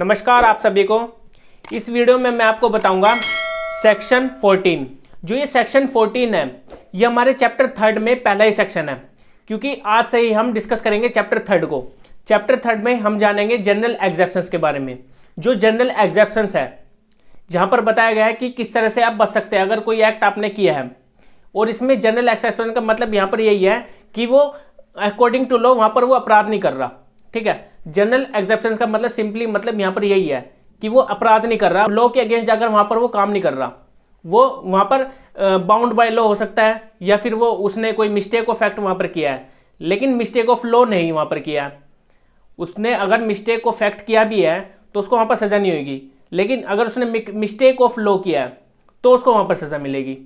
नमस्कार आप सभी को। इस वीडियो में मैं आपको बताऊंगा सेक्शन 14। जो ये सेक्शन 14 है ये हमारे चैप्टर 3 में पहला ही सेक्शन है, क्योंकि आज से ही हम डिस्कस करेंगे चैप्टर 3 को। चैप्टर 3 में हम जानेंगे जनरल एग्जेप्शंस के बारे में। जो जनरल एग्जेप्शंस है जहां पर बताया गया है कि किस तरह से आप बच सकते हैं अगर कोई एक्ट आपने किया है। और इसमें जनरल एक्सेप्शन का मतलब यहाँ पर यही है कि वो अकॉर्डिंग टू लॉ वहां पर वो अपराध नहीं कर रहा। ठीक है, जनरल एक्सेप्शन का मतलब सिंपली मतलब यहाँ पर यही है कि वो अपराध नहीं कर रहा, लॉ के अगेंस्ट जाकर वहां पर वो काम नहीं कर रहा। वो वहां पर बाउंड बाय लॉ हो सकता है या फिर वो उसने कोई मिस्टेक ऑफ फैक्ट वहां पर किया है, लेकिन मिस्टेक ऑफ लॉ नहीं वहां पर किया है। उसने अगर मिस्टेक ऑफ फैक्ट किया भी है तो उसको वहां पर सजा नहीं होगी, लेकिन अगर उसने मिस्टेक ऑफ लॉ किया है तो उसको वहां पर सजा मिलेगी।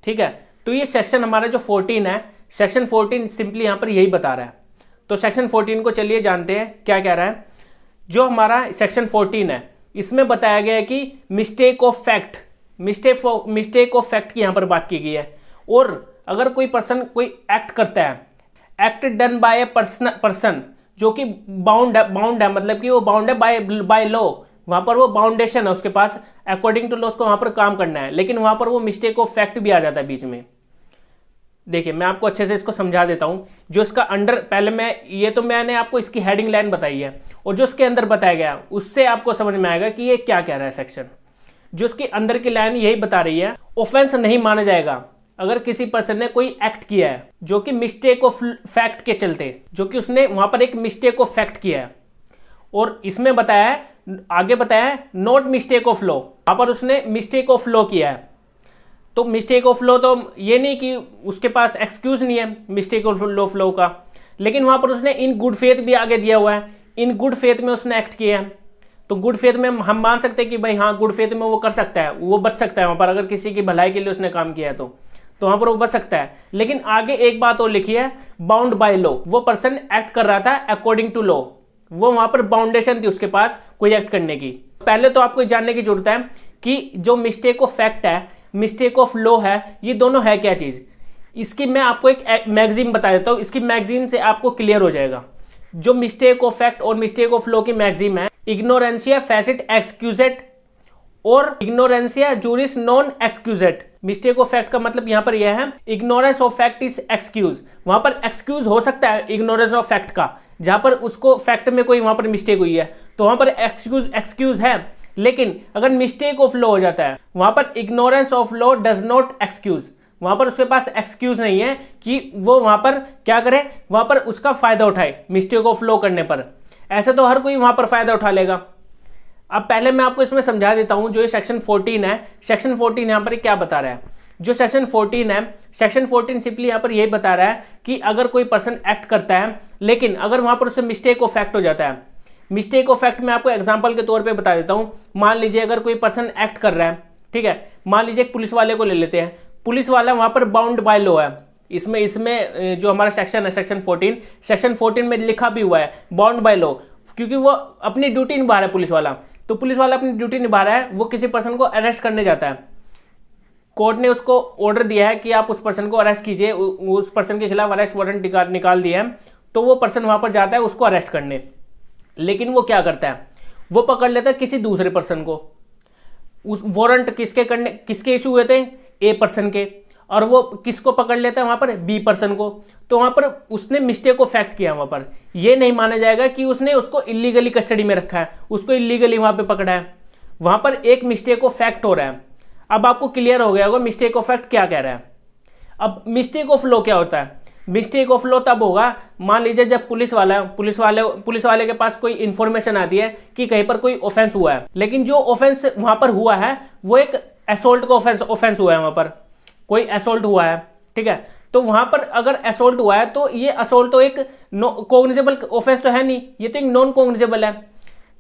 ठीक है, तो ये सेक्शन हमारा जो 14 है, सेक्शन 14 सिंपली यहां पर यही बता रहा है। तो सेक्शन 14 को चलिए जानते हैं क्या कह रहा है। जो हमारा सेक्शन 14 है इसमें बताया गया है कि मिस्टेक ऑफ फैक्ट की यहां पर बात की गई है। और अगर कोई पर्सन कोई एक्ट करता है, act done by a person जो कि बाउंड है मतलब कि वो बाउंड है बाय लॉ, वहां पर वो बाउंडेशन है उसके पास, अकॉर्डिंग टू लॉ उसको वहां पर काम करना है, लेकिन वहां पर वो मिस्टेक ऑफ फैक्ट भी आ जाता है बीच में। देखिए मैं आपको अच्छे से इसको समझा देता हूं। जो इसका अंडर पहले मैंने आपको इसकी हेडिंग लाइन बताई है, और जो इसके अंदर बताया गया उससे आपको समझ में आएगा कि ये क्या कह रहा है सेक्शन। जो इसके अंदर की लाइन यही बता रही है, ऑफेंस नहीं माना जाएगा अगर किसी पर्सन ने कोई एक्ट किया है जो कि मिस्टेक ऑफ फैक्ट के चलते, जो कि उसने वहां पर एक मिस्टेक ऑफ फैक्ट किया है। और इसमें आगे बताया है नॉट मिस्टेक ऑफ लॉ, वहां पर उसने मिस्टेक ऑफ लॉ किया है। तो मिस्टेक ऑफ लॉ तो ये नहीं कि उसके पास एक्सक्यूज नहीं है मिस्टेक ऑफ लॉ का, लेकिन वहां पर उसने इन गुड फेथ भी आगे दिया हुआ है, इन गुड फेथ में उसने एक्ट किया है। तो गुड फेथ में हम मान सकते हैं कि भाई हाँ गुड फेथ में वो कर सकता है, वो बच सकता है वहां पर, अगर किसी की भलाई के लिए उसने काम किया है तो वहां पर वो बच सकता है। लेकिन आगे एक बात और लिखी है, बाउंड बाय लॉ। वो पर्सन एक्ट कर रहा था अकॉर्डिंग टू लॉ, वो वहां पर बाउंडेशन थी उसके पास कोई एक्ट करने की। पहले तो आपको जानने की जरूरत है कि जो मिस्टेक ऑफ फैक्ट है, मिस्टेक ऑफ लॉ है, ये दोनों है क्या चीज। इसकी मैं आपको एक मैगजीन बता देता हूं, इसकी मैगजीन से आपको क्लियर हो जाएगा। जो मिस्टेक ऑफ फैक्ट और मिस्टेक ऑफ लॉ की मैगजीन है, इग्नोरेंसिया फेसिट एक्सक्यूजेट और इग्नोरेंसिया जूरिस नॉन एक्सक्यूजेट। मिस्टेक ऑफ फैक्ट का मतलब यहां पर यह है ignorance of fact is excuse. वहां पर एक्सक्यूज हो सकता है इग्नोरेंस ऑफ फैक्ट का, जहां पर उसको फैक्ट में कोई वहां पर मिस्टेक हुई है तो वहां पर एक्सक्यूज है। लेकिन अगर मिस्टेक ऑफ लॉ हो जाता है वहां पर ignorance of law does not excuse, वहां पर उसके पास एक्सक्यूज नहीं है कि वो वहां पर क्या करे, वहां पर उसका फायदा उठाए मिस्टेक ऑफ लॉ करने पर। ऐसे तो हर कोई वहां पर फायदा उठा लेगा। अब पहले मैं आपको इसमें समझा देता हूं जो ये सेक्शन 14 है, सेक्शन 14 यहां पर क्या बता रहा है। जो सेक्शन 14 है, सेक्शन 14 सिंपली यहां पर यही बता रहा है कि अगर कोई पर्सन एक्ट करता है, लेकिन अगर वहां पर उससे मिस्टेक ऑफ फैक्ट हो जाता है। मिस्टेक ऑफ फैक्ट मैं आपको एग्जांपल के तौर पे बता देता हूं। मान लीजिए अगर कोई पर्सन एक्ट कर रहा है, ठीक है, मान लीजिए एक पुलिस वाले को ले लेते हैं। पुलिस वाला वहां पर बाउंड बाय लॉ है। इसमें जो हमारा सेक्शन है सेक्शन 14 में लिखा भी हुआ है बाउंड बाय लॉ, क्योंकि वो अपनी ड्यूटी निभा रहा है पुलिस वाला। तो पुलिस वाला अपनी ड्यूटी निभा रहा है, वो किसी पर्सन को अरेस्ट करने जाता है। कोर्ट ने उसको ऑर्डर दिया है कि आप उस पर्सन को अरेस्ट कीजिए, उस पर्सन के खिलाफ अरेस्ट वारंट निकाल दिया है। तो वो पर्सन वहां पर जाता है उसको अरेस्ट करने, लेकिन वो क्या करता है, वो पकड़ लेता है किसी दूसरे पर्सन को। उस वारंट किसके इशू हुए थे, ए पर्सन के, और वो किसको पकड़ लेता है वहां पर, बी पर्सन को। तो वहां पर उसने मिस्टेक ऑफ फैक्ट किया, वहां पर ये नहीं माना जाएगा कि उसने उसको इलीगली कस्टडी में रखा है, उसको इलीगली वहां पे पकड़ा है। वहां पर एक मिस्टेक ऑफ फैक्ट हो रहा है। अब आपको क्लियर हो गया होगा मिस्टेक ऑफ फैक्ट क्या कह रहा है। अब मिस्टेक ऑफ लॉ क्या होता है। मिस्टेक ऑफ लॉ तब होगा, मान लीजिए जब पुलिस वाले के पास कोई इंफॉर्मेशन आती है कि कहीं पर कोई ऑफेंस हुआ है, लेकिन जो ऑफेंस वहां पर हुआ है वो एक असोल्ट का ऑफेंस हुआ है, वहां पर कोई असोल्ट हुआ है। ठीक है, तो वहां पर अगर असोल्ट हुआ है तो ये असोल्ट तो एक कॉग्निजेबल ऑफेंस तो है नहीं, ये तो एक नॉन कॉग्निजेबल है।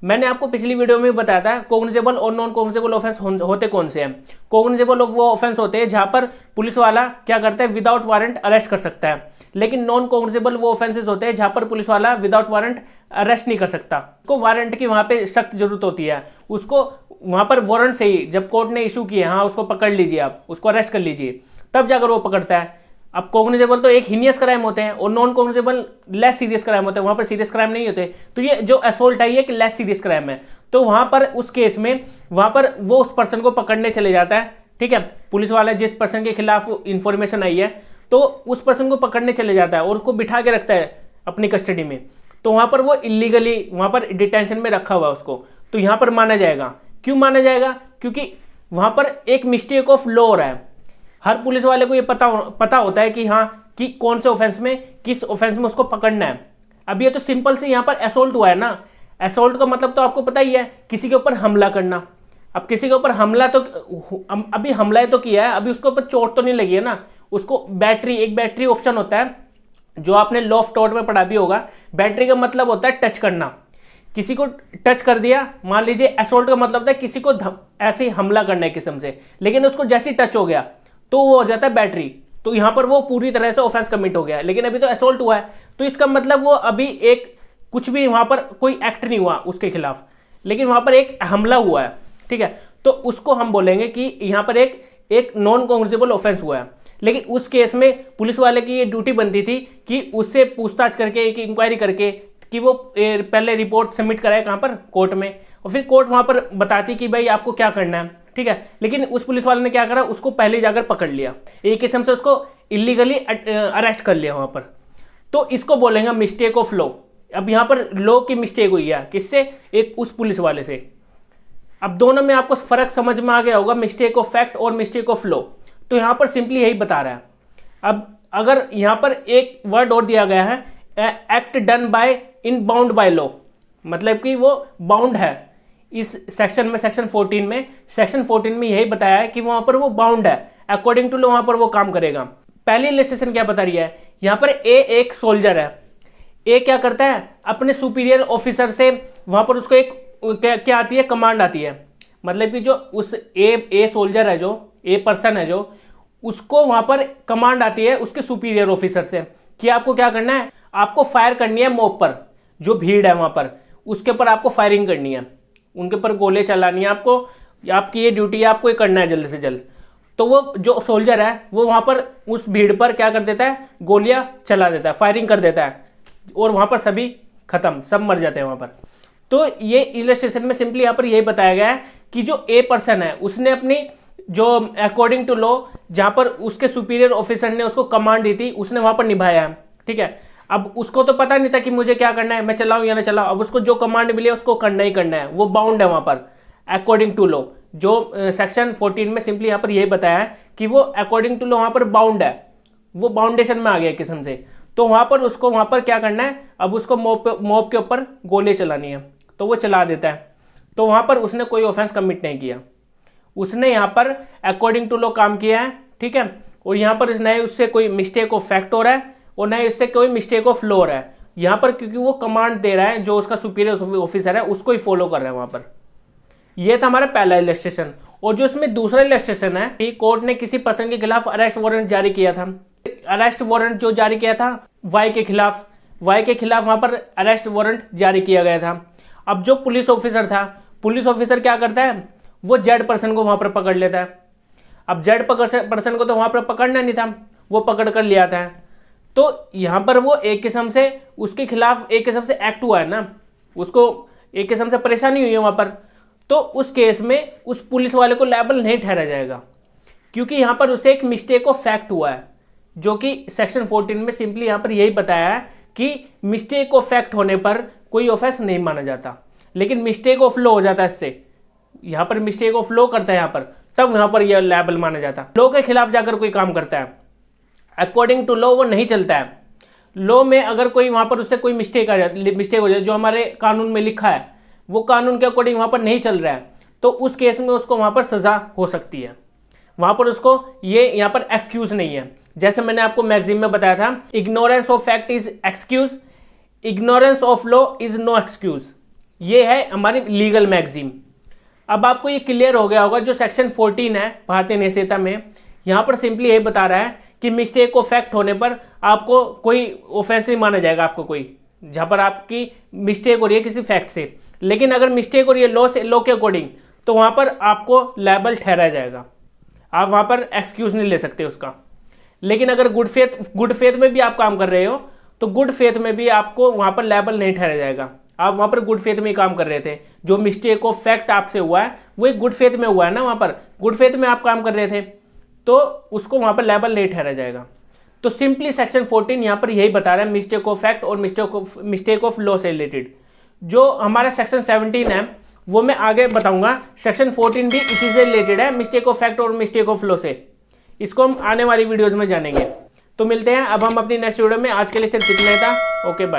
मैंने आपको पिछली वीडियो में बताया था कॉग्निजेबल और नॉन कॉग्निजेबल ऑफेंस होते कौन से हैं। कॉग्निजेबल वो ऑफेंस होते हैं जहां पर पुलिस वाला क्या करता है, विदाउट वारंट अरेस्ट कर सकता है। लेकिन नॉन कॉग्निजेबल वो ऑफेंसेस होते हैं जहां पर पुलिस वाला विदाउट वारंट अरेस्ट नहीं कर सकता, उसको वारंट की वहां पे सख्त जरूरत होती है। उसको वहां पर वारंट से ही जब कोर्ट ने इशू किए, हाँ उसको पकड़ लीजिए, आप उसको अरेस्ट कर लीजिए, तब जाकर वो पकड़ता है। अब कॉग्निजेबल तो एक हीनियस क्राइम होते हैं और non cognizable less serious crime होते हैं, वहां पर सीरियस क्राइम नहीं होते। तो ये जो असोल्ट है ये एक लेस सीरियस क्राइम है। तो वहां पर उस केस में वहां पर वो उस पर्सन को पकड़ने चले जाता है, ठीक है, पुलिस वाला जिस पर्सन के खिलाफ इंफॉर्मेशन आई है तो उस पर्सन को पकड़ने चले जाता है और उसको बिठा के रखता है अपनी कस्टडी में। तो वहां पर वो इलीगली वहां पर डिटेंशन में रखा हुआ है उसको, तो यहां पर माना जाएगा। क्यों माना जाएगा? क्योंकि वहां पर एक मिस्टेक ऑफ लॉ हो रहा है। हर पुलिस वाले को ये पता होता है कि हाँ कि कौन से ऑफेंस में किस ऑफेंस में उसको पकड़ना है। अब ये तो सिंपल से यहाँ पर असोल्ट हुआ है ना। असोल्ट का मतलब तो आपको पता ही है, किसी के ऊपर हमला करना। अब किसी के ऊपर हमला तो अभी हमला तो किया है, अभी उसके ऊपर चोट तो नहीं लगी है ना। उसको एक बैटरी ऑप्शन होता है जो आपने लॉ ऑफ टॉर्ट में पढ़ा भी होगा। बैटरी का मतलब होता है टच करना, किसी को टच कर दिया। मान लीजिए असोल्ट का मतलब था किसी को ऐसे ही हमला करना है किस्म से, लेकिन उसको जैसे ही टच हो गया तो वो हो जाता है बैटरी। तो यहां पर वो पूरी तरह से ऑफेंस कमिट हो गया, लेकिन अभी तो असोल्ट हुआ है। तो इसका मतलब वो अभी एक कुछ भी वहां पर कोई एक्ट नहीं हुआ उसके खिलाफ, लेकिन वहां पर एक हमला हुआ है, ठीक है। तो उसको हम बोलेंगे कि यहां पर एक नॉन कॉग्निजेबल ऑफेंस हुआ है। लेकिन उस केस में पुलिस वाले की ये ड्यूटी बनती थी कि उससे पूछताछ करके, एक इंक्वायरी करके कि वो पहले रिपोर्ट सबमिट कराए कहां पर, कोर्ट में, और फिर कोर्ट वहां पर बताती कि भाई आपको क्या करना है, ठीक है। लेकिन उस पुलिस वाले ने क्या करा, उसको पहले जाकर पकड़ लिया, एक किस्म से उसको इलीगली अरेस्ट कर लिया वहां पर। तो इसको बोलेंगे मिस्टेक ऑफ लॉ। अब यहां पर लॉ की मिस्टेक हुई है, किससे? एक उस पुलिस वाले से। अब दोनों में आपको फर्क समझ में आ गया होगा, मिस्टेक ऑफ फैक्ट और मिस्टेक ऑफ लॉ। तो यहां पर सिंपली यही बता रहा है। अब अगर यहां पर एक वर्ड और दिया गया है, act done by in bound by law, मतलब कि वो बाउंड है इस सेक्शन में, सेक्शन 14 में यही बताया है कि वहां पर वो बाउंड है, अकॉर्डिंग टू लॉ वहां पर वो काम करेगा। पहली इलस्ट्रेशन क्या बता रही है, यहां पर ए एक सोल्जर है। ए क्या करता है, अपने सुपीरियर ऑफिसर से वहां पर उसको एक क्या आती है, कमांड आती है। मतलब कि जो उस ए सोल्जर है, जो ए पर्सन है, जो उसको वहां पर कमांड आती है उसके सुपीरियर ऑफिसर से कि आपको क्या करना है, आपको फायर करनी है मॉब पर, जो भीड़ है वहां पर उसके ऊपर आपको फायरिंग करनी है, उनके ऊपर गोले चलानी है आपको, आपकी ये ड्यूटी है, आपको ये करना है जल्द से जल्द। तो वो जो सोल्जर है वो वहां पर उस भीड़ पर क्या कर देता है, गोलियां चला देता है, फायरिंग कर देता है, और वहां पर सभी खत्म, सब मर जाते हैं वहां पर। तो ये इलस्ट्रेशन में सिंपली यहां पर यही बताया गया है कि जो ए पर्सन है उसने अपनी जो अकॉर्डिंग टू लॉ जहां पर उसके सुपीरियर ऑफिसर ने उसको कमांड दी थी उसने वहां पर निभाया है, ठीक है। अब उसको तो पता नहीं था कि मुझे क्या करना है, मैं चलाऊं या ना चलाऊं, अब उसको जो कमांड मिली है उसको करना ही करना है, वो बाउंड है वहां पर अकॉर्डिंग टू लॉ। जो सेक्शन 14 में सिंपली यहां पर यही बताया है कि वो अकॉर्डिंग टू लॉ वहां पर बाउंड है, वो बाउंडेशन में आ गया किस्म से। तो वहां पर उसको वहां पर क्या करना है, अब उसको मॉब के ऊपर गोली चलानी है, तो वो चला देता है। तो वहां पर उसने कोई ऑफेंस कमिट नहीं किया, उसने यहां पर अकॉर्डिंग टू लॉ काम किया है, ठीक है। और यहां पर न ही उससे कोई मिस्टेक ऑफ फैक्ट हो रहा है और न ही उससे कोई मिस्टेक ऑफ लॉ हो रहा है यहां पर, क्योंकि वो कमांड दे रहा है, जो उसका सुपीरियर ऑफिसर है उसको ही फॉलो कर रहा है वहां पर। यह था हमारा पहला इलस्ट्रेशन। और जो इसमें दूसरा इलस्ट्रेशन है कि कोर्ट ने किसी पर्सन के खिलाफ अरेस्ट वारंट जारी किया था। अरेस्ट वारंट जो जारी किया था वाई के खिलाफ वहां पर अरेस्ट वारंट जारी किया गया था। अब जो पुलिस ऑफिसर था, पुलिस ऑफिसर क्या करता है, वो जेड पर्सन को वहां पर पकड़ लेता है। अब जेड पर्सन को तो वहां पर पकड़ना नहीं था, वो पकड़ कर ले आता है। तो यहां पर वो एक किस्म से उसके खिलाफ एक किस्म से एक्ट हुआ है ना, उसको एक किस्म से परेशानी हुई है वहां पर। तो उस केस में उस पुलिस वाले को लायबल नहीं ठहरा जाएगा, क्योंकि यहां पर उसे एक मिस्टेक ऑफ फैक्ट हुआ है, जो कि सेक्शन 14 में सिंपली यहां पर यही बताया है कि मिस्टेक ऑफ फैक्ट होने पर कोई ऑफेंस नहीं माना जाता, लेकिन मिस्टेक ऑफ लॉ हो जाता है। इससे यहां पर मिस्टेक ऑफ लॉ करता है यहां पर, तब यहां पर यह लायबल माना जाता है। लॉ के खिलाफ जाकर कोई काम करता है, अकॉर्डिंग टू लॉ वो नहीं चलता है। लॉ में अगर कोई वहां पर उससे कोई मिस्टेक हो जाए, जो हमारे कानून में लिखा है वो कानून के अकॉर्डिंग वहां पर नहीं चल रहा है, तो उस केस में उसको वहां पर सजा हो सकती है। वहां पर उसको ये यहां पर एक्सक्यूज नहीं है। जैसे मैंने आपको मैगजीन में बताया था, ignorance of fact is excuse, ignorance of law is no excuse. ये है हमारी लीगल मैगजीन। अब आपको ये क्लियर हो गया होगा, जो सेक्शन 14 है भारतीय न्याय संहिता में, यहां पर सिंपली यही बता रहा है कि मिस्टेक ऑफ फैक्ट होने पर आपको कोई ऑफेंस नहीं माना जाएगा, आपको कोई, जहां पर आपकी मिस्टेक हो रही है किसी फैक्ट से। लेकिन अगर मिस्टेक हो रही है लॉ के अकॉर्डिंग, तो वहां पर आपको लायबल ठहराया जाएगा, आप वहां पर एक्सक्यूज नहीं ले सकते उसका। लेकिन अगर गुड फेथ में भी आप काम कर रहे हो तो गुड फेथ में भी आपको वहां पर लायबल नहीं ठहरा जाएगा। आप वहां पर गुड फेथ में ही काम कर रहे थे, जो मिस्टेक ऑफ फैक्ट आपसे हुआ है वो एक गुड फेथ में हुआ है ना, वहां पर गुड फेथ में आप काम कर रहे थे तो उसको वहां पर लायबल नहीं ठहरा जाएगा। तो सिंपली सेक्शन 14 यहां पर यही बता रहा है मिस्टेक ऑफ फैक्ट और मिस्टेक ऑफ लॉ से रिलेटेड। जो हमारा सेक्शन 17 है वो मैं आगे बताऊंगा। सेक्शन 14 भी इसी से रिलेटेड है, मिस्टेक ऑफ फैक्ट और मिस्टेक ऑफ लॉ से। इसको हम आने वाली वीडियोज में जानेंगे। तो मिलते हैं अब हम अपनी नेक्स्ट वीडियो में। आज के लिए सिर्फ इतना ही था। Okay bye.